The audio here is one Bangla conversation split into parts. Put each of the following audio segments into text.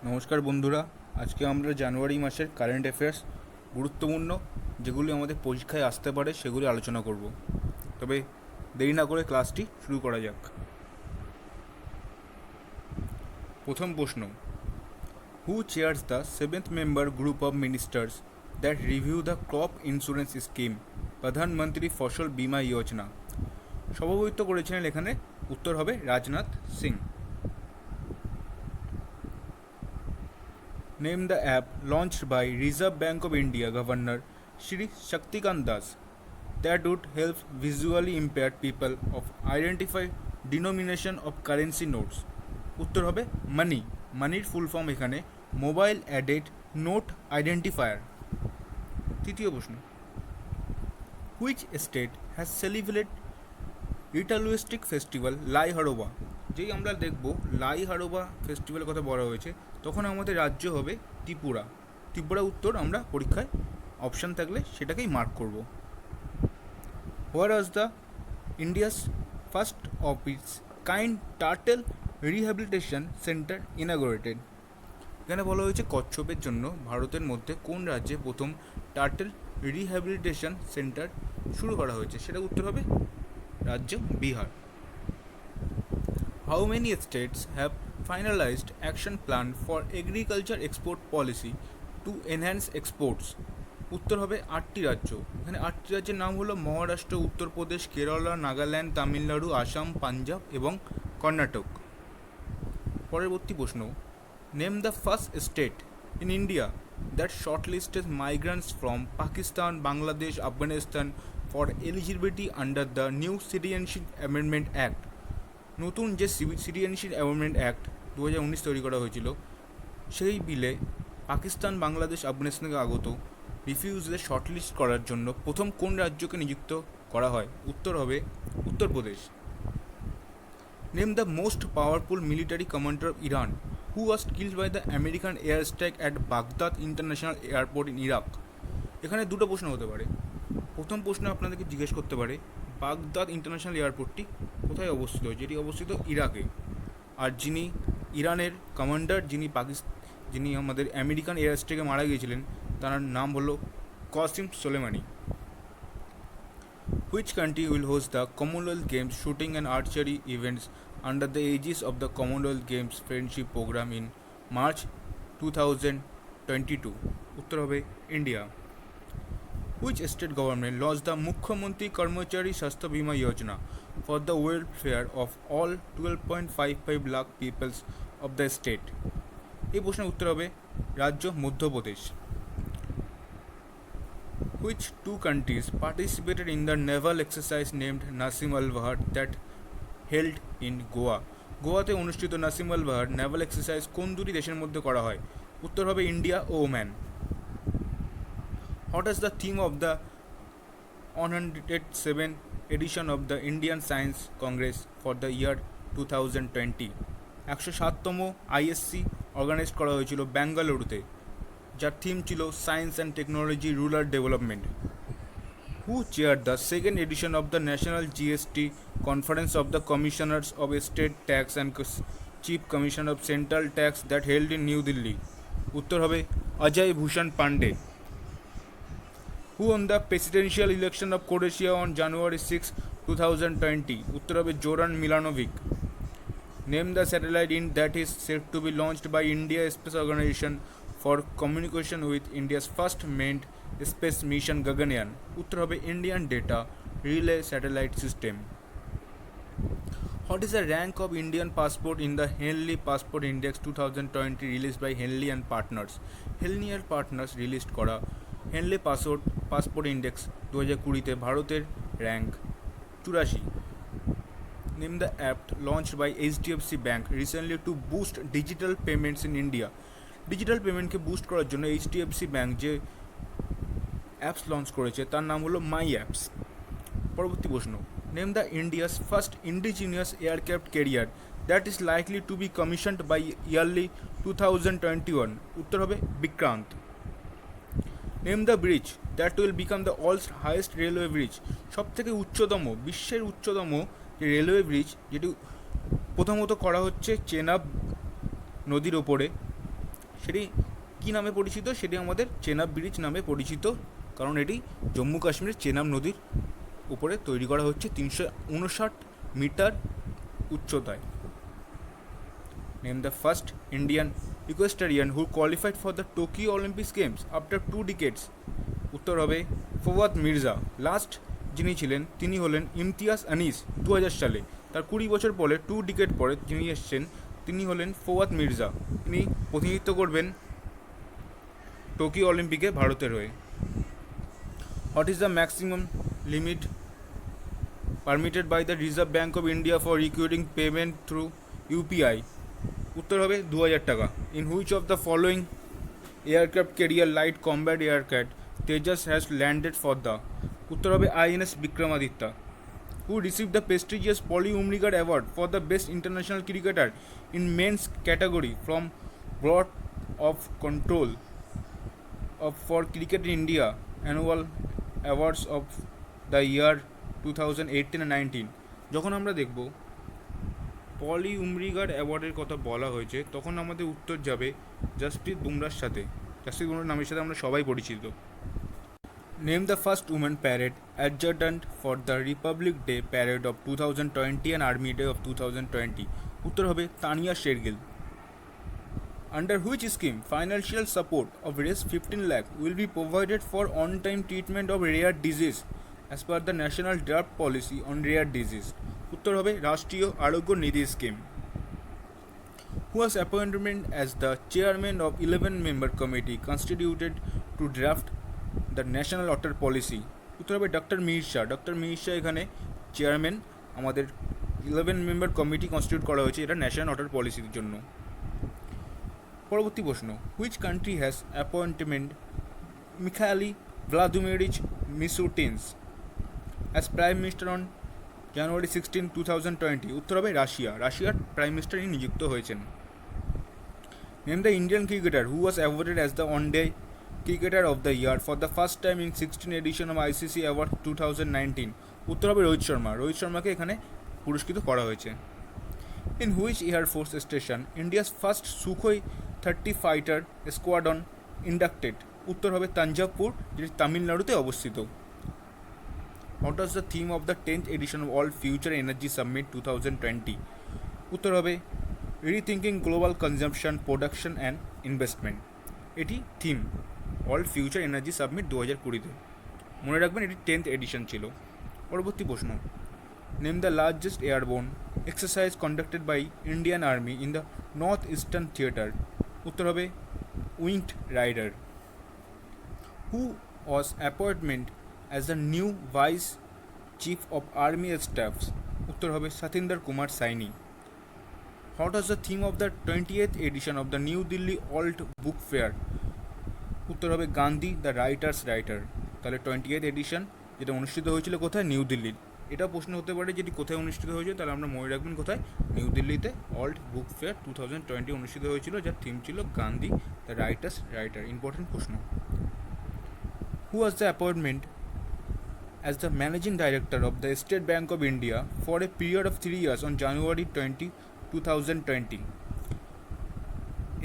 নমস্কার বন্ধুরা, আজকে আমরা জানুয়ারি মাসের কারেন্ট অ্যাফেয়ার্স গুরুত্বপূর্ণ যেগুলি আমাদের পরীক্ষায় আসতে পারে সেগুলি আলোচনা করব। তবে দেরি না করে ক্লাসটি শুরু করা যাক। প্রথম প্রশ্ন, who chairs the 7th member group of ministers that review the crop insurance scheme প্রধানমন্ত্রী ফসল বীমা যোজনা? সভাপতিত্ব করেছিলেন এখানে, উত্তর হবে Rajnath Singh. Name the app launched by Reserve Bank of India Governor Shri Shaktikant Das that would help visually impaired people of identify denomination of currency notes. উত্তর হবে মানি। মানির ফুল ফর্ম এখানে মোবাইল অ্যাডেড নোট আইডেন্টিফায়ার। তৃতীয় প্রশ্ন, which state has celebrate ritualistic festival Lai Haraoba? যেই আমরা দেখব লাই হারোবা ফেস্টিভ্যালের কথা বলা হয়েছে, তখন আমাদের রাজ্য হবে ত্রিপুরা। ত্রিপুরা উত্তর আমরা পরীক্ষায় অপশান থাকলে সেটাকেই মার্ক করব। Where was the India's first of its kind turtle rehabilitation centre inaugurated? এখানে বলা হয়েছে কচ্ছপের জন্য ভারতের মধ্যে কোন রাজ্যে প্রথম টার্টেল রিহ্যাবিলিটেশন সেন্টার শুরু করা হয়েছে, সেটা উত্তর হবে রাজ্য Bihar. How many states have finalized action plan for agriculture export policy to enhance exports? উত্তর হবে 8টি রাজ্য। এখানে 8টি রাজ্যের নাম হলো মহারাষ্ট্র, উত্তরপ্রদেশ, কেরালা, নাগাল্যান্ড, তামিলনাড়ু, আসাম, পাঞ্জাব এবং কর্ণাটক। পরবর্তী প্রশ্ন, name the first state in India that shortlisted migrants from Pakistan, Bangladesh, Afghanistan for eligibility under the new citizenship amendment act? নতুন যে সিটিজেনশিপ অ্যামেন্ডমেন্ট অ্যাক্ট 2019 তৈরি করা হয়েছিল, সেই বিলে পাকিস্তান, বাংলাদেশ, আফগানিস্তানকে আগত রিফিউজিদের শর্টলিস্ট করার জন্য প্রথম কোন রাজ্যকে নিযুক্ত করা হয়? উত্তর হবে Uttar Pradesh. Name the most powerful military commander of Iran who was killed by the American air strike at Baghdad international airport in Iraq? এখানে দুটো প্রশ্ন হতে পারে। প্রথম প্রশ্ন আপনাদেরকে জিজ্ঞেস করতে পারে বাগদাদ ইন্টারন্যাশনাল এয়ারপোর্টটি কোথায় অবস্থিত, যেটি অবস্থিত ইরাকে। আর যিনি ইরানের কমান্ডার, যিনি আমাদের আমেরিকান এয়ার স্ট্রাইকে মারা গিয়েছিলেন, তার নাম হলো Qasem Soleimani. Which country will host the Commonwealth Games shooting and archery events under the aegis of the Commonwealth Games friendship programme in March 2022? উত্তর হবে India. Which state government launched the Mukhyamantri Karmachari Swasthya Bima Yojana for the welfare of all 12.55 lakh peoples of the state? এই প্রশ্নের উত্তর হবে রাজ্য Madhya Pradesh. Which two countries participated in the naval exercise named Nasim Al Bahar that held in Goa? গোয়াতে অনুষ্ঠিত Naseem Al Bahr naval exercise কোন দুটি দেশের মধ্যে করা হয়? উত্তর হবে ইন্ডিয়া ও Oman. What is the theme of the 107th edition of the Indian Science Congress for the year 2020? 107তম আইএসসি অর্গানাইজ করা হয়েছিল বেঙ্গালুরুতে, যার থিম ছিল science and technology rural development. Who chair the second edition of the national GST conference of the commissioners of state tax and chief commissioner of central tax that held in New Delhi? উত্তর হবে অজয় ভূষণ Pandey. Who won the presidential election of Croatia on January 6, 2020? উত্তর হবে Zoran মিলানোভিক। Name the satellite that is said to be launched by India Space Organization for communication with India's first manned space mission Gaganyaan? উত্তর হবে Indian Data Relay Satellite System. What is the rank of Indian passport in the Henley Passport Index 2020 released by Henley and Partners? Henley and Partners released করা হেনলে পাসপোর্ট ইন্ডেক্স 2020-তে ভারতের rank 84। Name the app launched by HDFC bank recently to boost digital payments in India? Digital পেমেন্টকে বুস্ট করার জন্য এইচডিএফসি ব্যাঙ্ক যে অ্যাপস লঞ্চ করেছে তার নাম হলো মাই অ্যাপস। পরবর্তী প্রশ্ন, name the India's first indigenous aircraft carrier that is likely to be commissioned by early 2021? উত্তর হবে Vikrant. Name the bridge that will become the world's highest railway bridge? সবথেকে উচ্চতম, বিশ্বের উচ্চতম যে রেলওয়ে ব্রিজ, যেটি প্রথমত করা হচ্ছে চেনাব নদীর ওপরে, সেটি কী নামে পরিচিত? সেটি আমাদের চেনাব ব্রিজ নামে পরিচিত, কারণ এটি জম্মু কাশ্মীরের চেনাব নদীর উপরে তৈরি করা হচ্ছে 359 মিটার উচ্চতায়। Name the first Indian equestrian who qualified for the Tokyo Olympics games after 2 decades. উত্তর হবে ফওয়াদ মির্জা। লাস্ট যিনি ছিলেন তিনি হলেন ইমতিয়াজ আনিস 2000 সালে। তার 20 বছর পরে 2 ডিকেড পরে যিনি এসছেন তিনি হলেন ফওয়াদ মির্জা। তিনি প্রতিনিধিত্ব করবেন টোকিও অলিম্পিকে ভারতের হয়ে। What is the maximum limit permitted by the Reserve Bank of India for requiring payment through UPI? উত্তর হবে 2000 টাকা। In which of the following aircraft carrier light combat aircraft Tejas has landed for the? উত্তর হবে INS Vikramaditya. Who receive the prestigious Polly Umrigar award for the best international cricketer in men's category from board of control for cricket in India annual awards of the year 2018 and 19? যখন আমরা দেখব পলি উমরিগার অ্যাওয়ার্ডের কথা বলা হয়েছে তখন আমাদের উত্তর যাবে জসপ্রীত বুমরার সাথে। জসপ্রীত বুমরার নামের সাথে আমরা সবাই পরিচিত। Name the first women parade adjutant for the republic day parade of 2020 and army day of 2020? উত্তর হবে Tania Shergill. Under which scheme financial support of Rs 15 lakh will be provided for on-time treatment of rare disease as per the National Draft Policy on Rare Disease? উত্তর হবে রাষ্ট্রীয় আরোগ্য নিধি scheme. Who was appointed as the chairman of 11-member committee constituted to draft the National Water Policy? উত্তর হবে ডক্টর মির শাহ। ডক্টর মির শাহ এখানে চেয়ারম্যান। আমাদের 11-member কমিটি কনস্টিটিউট করা হয়েছে এটা ন্যাশনাল ওয়াটার পলিসির জন্য। পরবর্তী প্রশ্ন, which country has appointment Mikhail Vladimirovich Mishustins as prime minister on January 16, 2020? উত্তর হবে রাশিয়া। রাশিয়ার প্রাইম মিনিস্টার নিযুক্ত হয়েছেন। Name the Indian cricketer who was awarded as the one-day cricketer of the year for the first time in 16 edition of ICC award 2019? উত্তর হবে রোহিত শর্মা। রোহিত শর্মাকে এখানে পুরস্কৃত করা হয়েছে। In which Air Force station India's first Sukhoi 30 fighter squadron inducted? উত্তর হবে তাঞ্জাবপুর, যেটি তামিলনাড়ুতে অবস্থিত। What was the theme of the 10th edition of All Future Energy Summit 2020? উত্তর হবে Rethinking Global Consumption, Production and Investment। এটি theme all future energy submit 2020-তে। মনে রাখবেন এটি 10th এডিশন ছিল। পরবর্তী প্রশ্ন, name the largest airborne exercise conducted by Indian army in the north eastern theatre? উত্তর হবে winged raider. Who was appointment as the new vice chief of army staffs? উত্তর হবে Satinder Kumar Saini. What was the theme of the 20th edition of the New Delhi world book fair? উত্তর হবে গান্ধী দ্য রাইটার্স রাইটার। তাহলে 20th এডিশন যেটা অনুষ্ঠিত হয়েছিল কোথায়? নিউ দিল্লির। এটা প্রশ্ন হতে পারে যেটি কোথায় অনুষ্ঠিত হয়েছে, তাহলে আমরা মনে রাখবেন কোথায়? নিউ দিল্লিতে ওয়ার্ল্ড বুক ফেয়ার 2020 অনুষ্ঠিত হয়েছিল, যার থিম ছিল Gandhi the writers writer. Important প্রশ্ন। Who was the appointment as the managing director of the State Bank of India for a period of 3 years on January 20, 2020?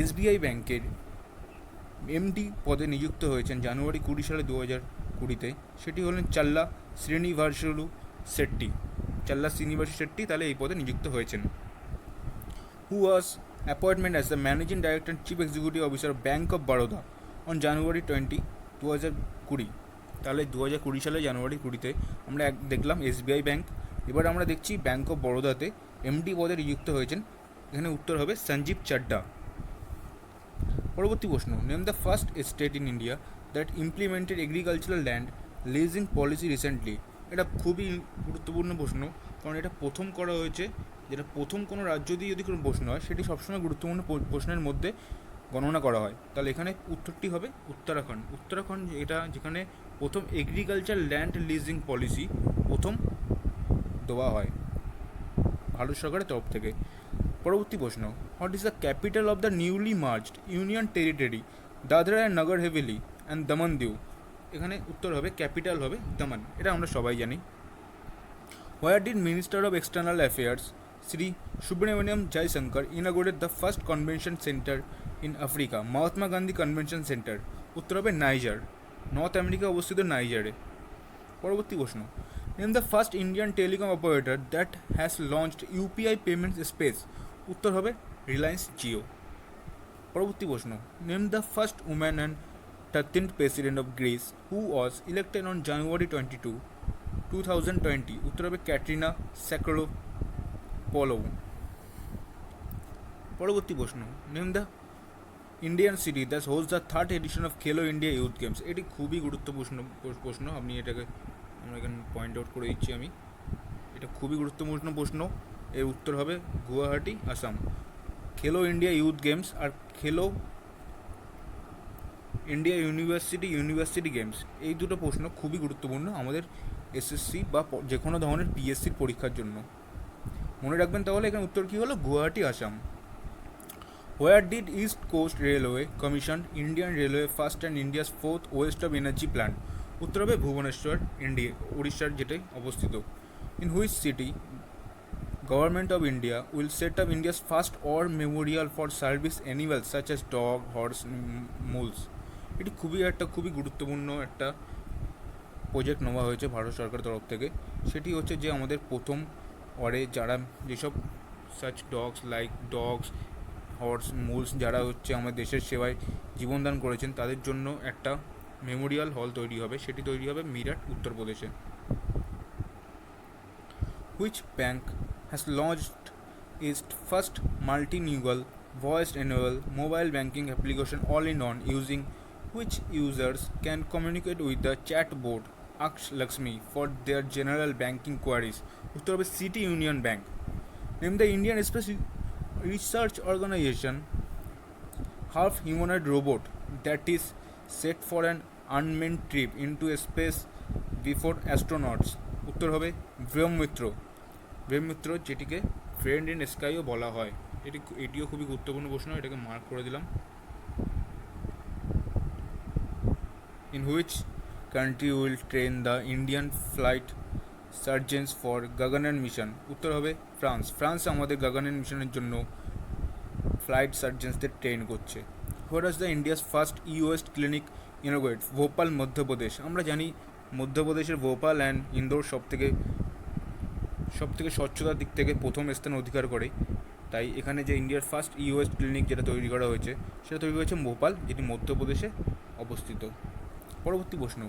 SBI ব্যাংকের এমডি পদে নিযুক্ত হয়েছেন জানুয়ারি 20 সালে 2020-তে। সেটি হলেন চাল্লা শ্রীনিবাসলু শেট্টি। চাল্লা শ্রীনিবাস শেট্টি তাহলে এই পদে নিযুক্ত হয়েছেন। Who was appointment as the managing director and chief executive officer bank of Baroda on January 20, 2020? তাহলে 2020 সালে জানুয়ারি 20-তে আমরা দেখলাম এসবিআই ব্যাঙ্ক। এবার আমরা দেখছি ব্যাঙ্ক অফ বরোদাতে এমডি পদে নিযুক্ত হয়েছেন। এখানে উত্তর হবে সঞ্জীব চাড্ডা। পরবর্তী প্রশ্ন, name the first state in India that implemented agricultural land leasing policy recently? এটা খুবই গুরুত্বপূর্ণ প্রশ্ন, কারণ এটা প্রথম করা হয়েছে। যেটা প্রথম কোনো রাজ্য দিয়ে যদি কোনো প্রশ্ন হয় সেটি সবসময় গুরুত্বপূর্ণ প্রশ্নের মধ্যে গণনা করা হয়। তাহলে এখানে উত্তরটি হবে উত্তরাখণ্ড। উত্তরাখণ্ড এটা যেখানে প্রথম এগ্রিকালচার ল্যান্ড লিজিং পলিসি প্রথম দেওয়া হয় ভারত সরকারের তরফ থেকে। পরবর্তী প্রশ্ন, what is the capital of the newly merged union territory Dadra and Nagar Haveli and দমন দিউ? এখানে উত্তর হবে ক্যাপিটাল হবে দমন। এটা আমরা সবাই জানি। Where did minister of external affairs Shri Subrahmanyam Jaishankar inaugurate the first convention centre in Africa, Mahatma Gandhi convention centre. উত্তর হবে নাইজার, নর্থ আমেরিকা অবস্থিত নাইজারে। পরবর্তী প্রশ্ন, name the first Indian telecom operator that has launched UPI payment space. উত্তর হবে রিলায়েন্স জিও। পরবর্তী প্রশ্ন, name the first woman and 13th president of Greece who was elected on January 22, 2020। উত্তর হবে ক্যাটরিনা স্যাকোরোপোলৌ। পরবর্তী প্রশ্ন, name the Indian city that host the third edition of খেলো ইন্ডিয়া ইউথ গেমস। এটি খুবই গুরুত্বপূর্ণ প্রশ্ন, আপনি এটাকে আমরা এখানে পয়েন্ট আউট করে দিচ্ছি আমি। এটা খুবই গুরুত্বপূর্ণ প্রশ্ন। এর উত্তর হবে গুয়াহাটি, আসাম। খেলো ইন্ডিয়া ইউথ গেমস আর খেলো ইন্ডিয়া ইউনিভার্সিটি গেমস, এই দুটো প্রশ্ন খুবই গুরুত্বপূর্ণ আমাদের এসএসসি বা যে কোনো ধরনের পিএসসির পরীক্ষার জন্য। মনে রাখবেন তাহলে এখানে উত্তর কী হলো, Guwahati, Assam. Where did East Coast Railway commission Indian railway first and India's fourth waste of energy plant. উত্তর হবে ভুবনেশ্বর, উড়িষ্যার যেটাই অবস্থিত। In which city government of India will set up India's first war memorial for service animals such as dog, horse, mules. এটি খুবই গুরুত্বপূর্ণ একটা প্রজেক্ট নেওয়া হয়েছে ভারত সরকারের তরফ থেকে। সেটি হচ্ছে যে আমাদের প্রথম ওয়ারে যারা যেসব সাচ ডগস, হর্স, মুলস যারা হচ্ছে আমাদের দেশের সেবায় জীবনদান করেছেন তাদের জন্য একটা মেমোরিয়াল হল তৈরি হবে, সেটি তৈরি হবে মিরাট, উত্তরপ্রদেশে। Which bank has launched its first multilingual voice enable mobile banking application all in on using which users can communicate with the chatbot Aksh Lakshmi for their general banking queries. Uttar হবে City Union Bank. Name the Indian Space Research Organization half humanoid robot that is set for an unmanned trip into space before astronauts. উত্তর হবে ব্রহ্মমিত্র, যেটিকে ফ্রেন্ড ইন স্কাইও বলা হয়। এটিও খুবই গুরুত্বপূর্ণ প্রশ্ন, এটাকে মার্ক করে দিলাম। In which country will train the Indian flight surgeons for Gaganyaan mission? উত্তর হবে ফ্রান্স আমাদের Gaganyaan মিশনের জন্য ফ্লাইট সার্জেন্সদের ট্রেন করছে। What is the India's first EOS clinic inaugurate? Bhopal, Madhya Pradesh. আমরা জানি মধ্যপ্রদেশের ভোপাল অ্যান্ড ইন্দোর সব থেকে স্বচ্ছতার দিক থেকে প্রথম স্থান অধিকার করে, তাই এখানে যে ইন্ডিয়ার ফার্স্ট ইওএস ক্লিনিক যেটা তৈরি করা হয়েছে সেটা তৈরি হয়েছে ভোপাল, যেটি মধ্যপ্রদেশে অবস্থিত। পরবর্তী প্রশ্ন,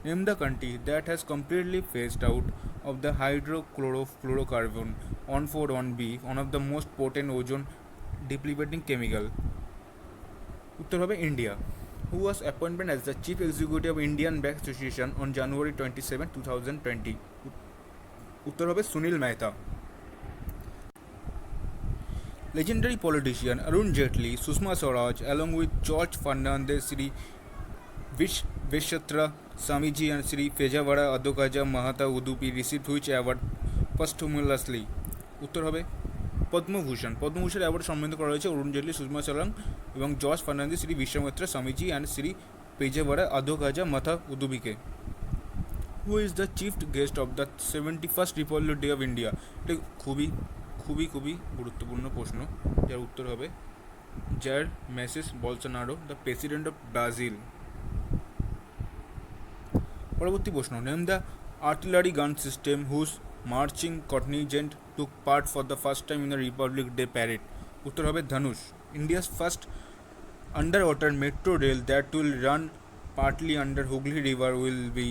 name the country that has completely phased out of the hydrochlorofluorocarbon 141B, one of the most potent ozone depleting chemical. উত্তর হবে India. Who was appointed as the chief executive of Indian bank association on January 27, 2020? উত্তর হবে Sunil Mehta. Legendary politician Arun Jaitley, Sushma Swaraj, along with George Fernandez, Sri Vishweshwara Swamiji and Sri Pejawara Adhokaja Mahata Udupi received which award posthumously? উত্তর হবে পদ্মভূষণ অ্যাওয়ার্ড সম্মানিত করা হয়েছে অরুণ জেটলি, সুষমা স্বরাজ এবং জর্জ ফার্নান্দেজ, শ্রী বিশ্বমিত্রা স্বামীজি অ্যান্ড শ্রী পেজাওয়ারা আধোকাজা মাথা উদুবিকে। Who is the chief guest of the 71st republic day of India? এটা খুবই গুরুত্বপূর্ণ প্রশ্ন, যার উত্তর হবে Jair Messias Bolsonaro, the president of Brazil. পরবর্তী প্রশ্ন, name the artillery gun system whose marching contingent took part for the first time in the republic day parade. উত্তর হবে Dhanush. India's first under water metro rail that will run partly under Hooghly river will be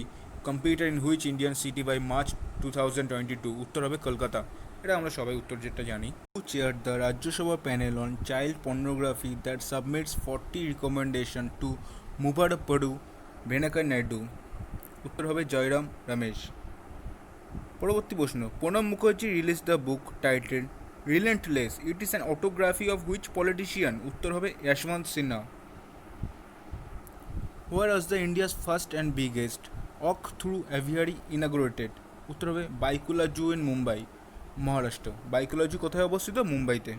computer in which Indian city by March 2022? উত্তর হবে কলকাতা। এটা আমরা সবাই উত্তর যেটা জানি। Who chair the Rajya Sabha panel on child pornography that submits 40 recommendation to Muppavarapu Venkaiah Naidu? উত্তর হবে জয়রাম রমেশ। পরবর্তী প্রশ্ন, Pranab Mukherjee release the book title Relentless, it is an autobiography of which politician? উত্তর হবে Yashwant Sinha. Where was the India's first and biggest walk through aviary inaugurated? উত্তর হবে Byculla zoo in Mumbai, Maharashtra. Byculla zoo কোথায় অবস্থিত? মুম্বাইতে।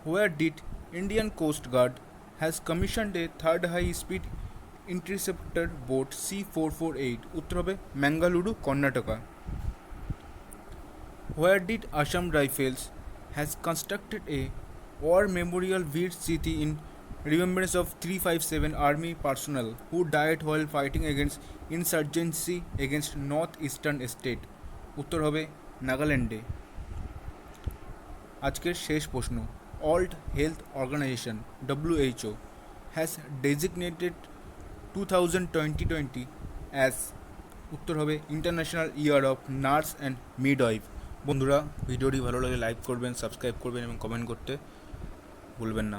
Where did Indian coast guard has commissioned a third high speed interceptor boat C448? উত্তর হবে Mangaluru, Karnataka. Where did Assam Rifles has constructed a war memorial Veer Siti in remembrance of 357 army personnel who died while fighting against insurgency against north-eastern state? উত্তর হবে নাগাল্যান্ডে। আজকের শেষ প্রশ্ন, world health organization WHO has designated 2020 as, উত্তর হবে international year of nurse and midwife. বন্ধুরা, ভিডিওটি ভালো লাগলে লাইক করবেন, সাবস্ক্রাইব করবেন এবং কমেন্ট করতে ভুলবেন না।